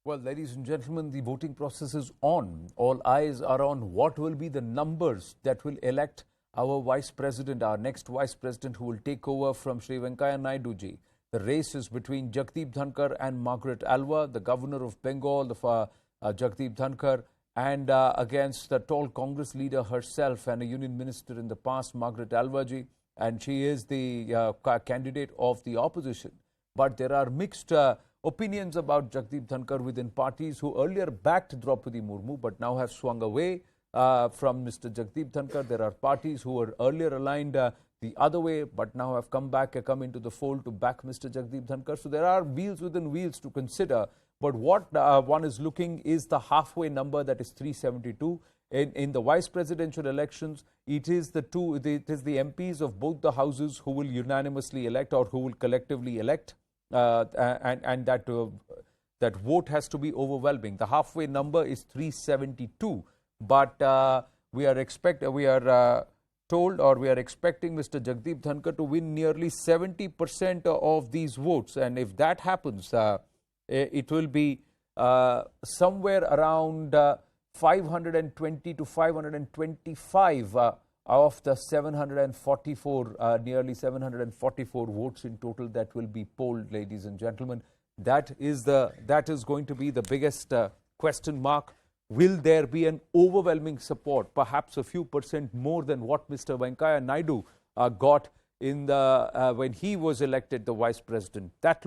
Well, ladies and gentlemen, the voting process is on. All eyes are on what will be the numbers that will elect our Vice President, our next Vice President who will take over from Sri Venkaiah Naidu ji. The race is between Jagdeep Dhankar and Margaret Alva, the Governor of Bengal, Jagdeep Dhankar, and against the tall Congress leader herself and a Union Minister in the past, Margaret Alva ji, and she is the candidate of the opposition. But there are mixed opinions about Jagdeep Dhankar within parties who earlier backed Draupadi Murmu but now have swung away from Mr. Jagdeep Dhankar. There are parties who were earlier aligned the other way but now have come into the fold to back Mr. Jagdeep Dhankar. So there are wheels within wheels to consider. But what one is looking is the halfway number, that is 372. In the vice presidential elections, it is the MPs of both the houses who will unanimously elect or who will collectively elect. And that vote has to be overwhelming. The halfway number is 372, but we are expecting Mr. Jagdeep Dhankar to win nearly 70% of these votes, and if that happens, it will be somewhere around 520 to 525 of the 744, nearly 744 votes in total that will be polled, ladies and gentlemen. That is going to be the biggest question mark. Will there be an overwhelming support, perhaps a few percent more than what Mr. Venkaiah Naidu got in the when he was elected the vice president? That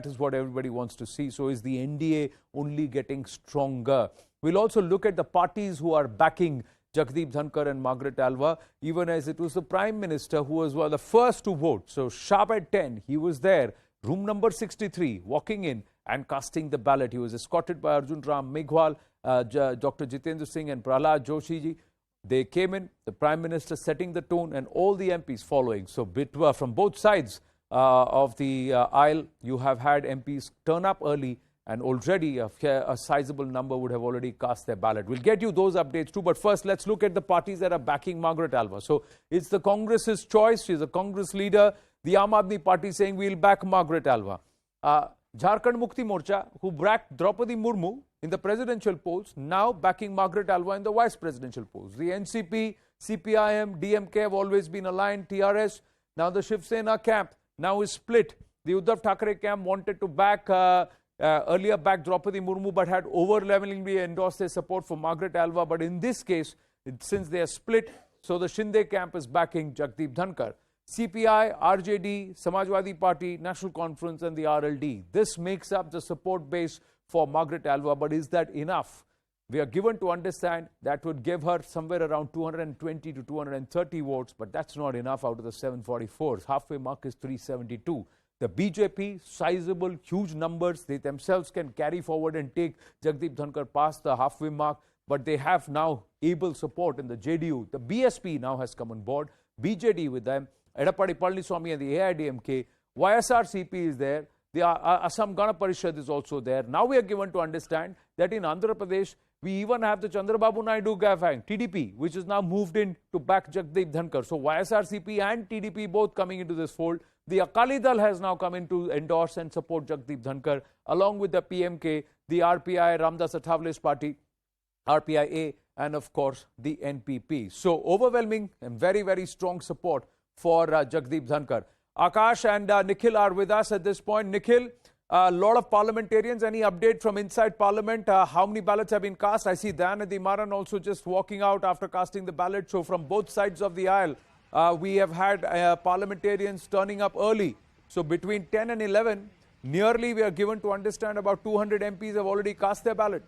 is what everybody wants to see. So is the NDA only getting stronger? We'll also look at the parties who are backing Jagdeep Dhankar and Margaret Alva, even as it was the Prime Minister who was one of the first to vote. So sharp at 10, he was there, room number 63, walking in and casting the ballot. He was escorted by Arjun Ram Meghwal, Dr. Jitendra Singh and Prahlad Joshi ji. They came in, the Prime Minister setting the tone and all the MPs following. So from both sides of the aisle, you have had MPs turn up early, and already a sizable number would have already cast their ballot. We'll get you those updates too, but first let's look at the parties that are backing Margaret Alva. So it's the Congress's choice. She's a Congress leader. The Aam Aadmi Party saying we'll back Margaret Alva. Jharkhand Mukti Morcha, who backed Draupadi Murmu in the presidential polls, now backing Margaret Alva in the vice presidential polls. The NCP, CPIM, DMK have always been aligned, TRS. Now the Shiv Sena camp now is split. The Uddhav Thackeray camp wanted to back earlier backed Draupadi Murmu but had overwhelmingly endorsed their support for Margaret Alva. But in this case, since they are split, so the Shinde camp is backing Jagdeep Dhankar. CPI, RJD, Samajwadi Party, National Conference and the RLD. This makes up the support base for Margaret Alva, but is that enough? We are given to understand that would give her somewhere around 220 to 230 votes, but that's not enough out of the 744. Halfway mark is 372. The BJP, sizable, huge numbers, they themselves can carry forward and take Jagdeep Dhankar past the halfway mark, but they have now able support in the JDU. The BSP now has come on board, BJD with them, Edappadi Palaniswamy and the AIDMK, YSRCP is there, the Assam Gana Parishad is also there. Now we are given to understand that in Andhra Pradesh, we even have the Chandrababu Naidu gang, TDP, which is now moved in to back Jagdeep Dhankar. So YSRCP and TDP both coming into this fold. The Akali Dal has now come in to endorse and support Jagdeep Dhankar, along with the PMK, the RPI, Ramdas Athawale's party, RPIA, and of course the NPP. So overwhelming and very, very strong support for Jagdeep Dhankar. Akash and Nikhil are with us at this point. Nikhil, a lot of parliamentarians. Any update from inside Parliament? How many ballots have been cast? I see Dayanidhi Maran also just walking out after casting the ballot. So from both sides of the aisle, we have had parliamentarians turning up early. So between 10 and 11, nearly we are given to understand about 200 MPs have already cast their ballot.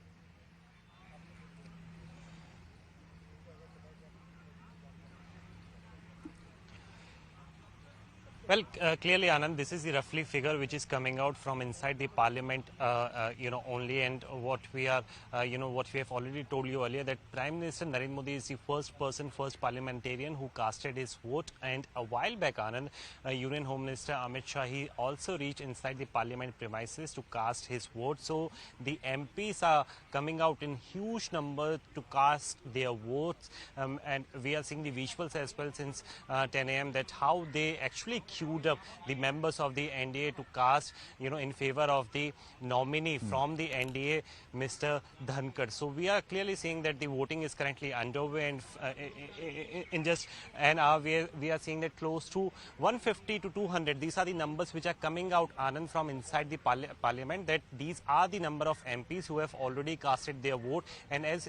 Well, clearly, Anand, this is the roughly figure which is coming out from inside the parliament, only. And what we are, what we have already told you earlier, that Prime Minister Narendra Modi is the first parliamentarian who casted his vote. And a while back, Anand, Union Home Minister Amit Shah, he also reached inside the parliament premises to cast his vote. So the MPs are coming out in huge number to cast their votes. And we are seeing the visuals as well since 10 a.m. that how they actually queued up the members of the NDA to cast, in favor of the nominee from the NDA, Mr. Dhankar. So we are clearly seeing that the voting is currently underway, and in just an hour we are seeing that close to 150 to 200. These are the numbers which are coming out, Anand, from inside the parliament. That these are the number of MPs who have already casted their vote, and as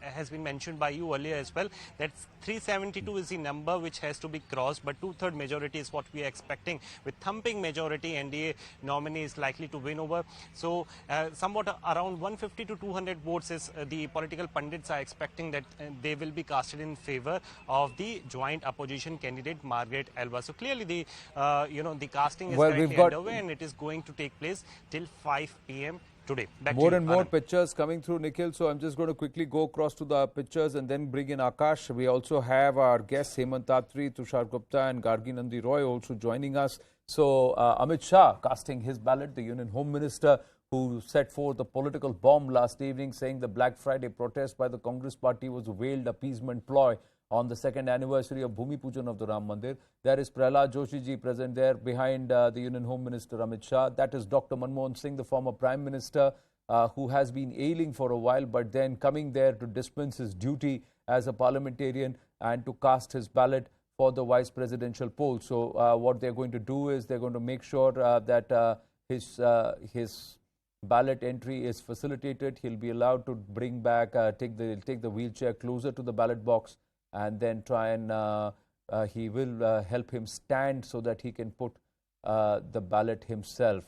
has been mentioned by you earlier as well, that 372 is the number which has to be crossed, but two-third majority is what we are expecting. With thumping majority, NDA nominee is likely to win over. So somewhat around 150 to 200 votes is the political pundits are expecting that they will be casted in favor of the joint opposition candidate Margaret Alba. So clearly the the casting is currently underway, and it is going to take place till 5 p.m. today. Back more to you, and more Anand. pictures coming through, Nikhil. So I'm just going to quickly go across to the pictures and then bring in Akash. We also have our guests Hemant Attri, Tushar Gupta and Gargi Nandi Roy also joining us. So Amit Shah casting his ballot, the Union Home Minister, who set forth a political bomb last evening saying the Black Friday protest by the Congress party was a veiled appeasement ploy on the second anniversary of Bhumi Pujan of the Ram Mandir. There is Prahlad Joshi ji present there behind the Union Home Minister Amit Shah. That is Dr. Manmohan Singh, the former Prime Minister, who has been ailing for a while, but then coming there to dispense his duty as a parliamentarian and to cast his ballot for the vice presidential poll. So what they're going to do is they're going to make sure that his ballot entry is facilitated. He'll be allowed to bring back, take the wheelchair closer to the ballot box, and then try and he will help him stand so that he can put the ballot himself.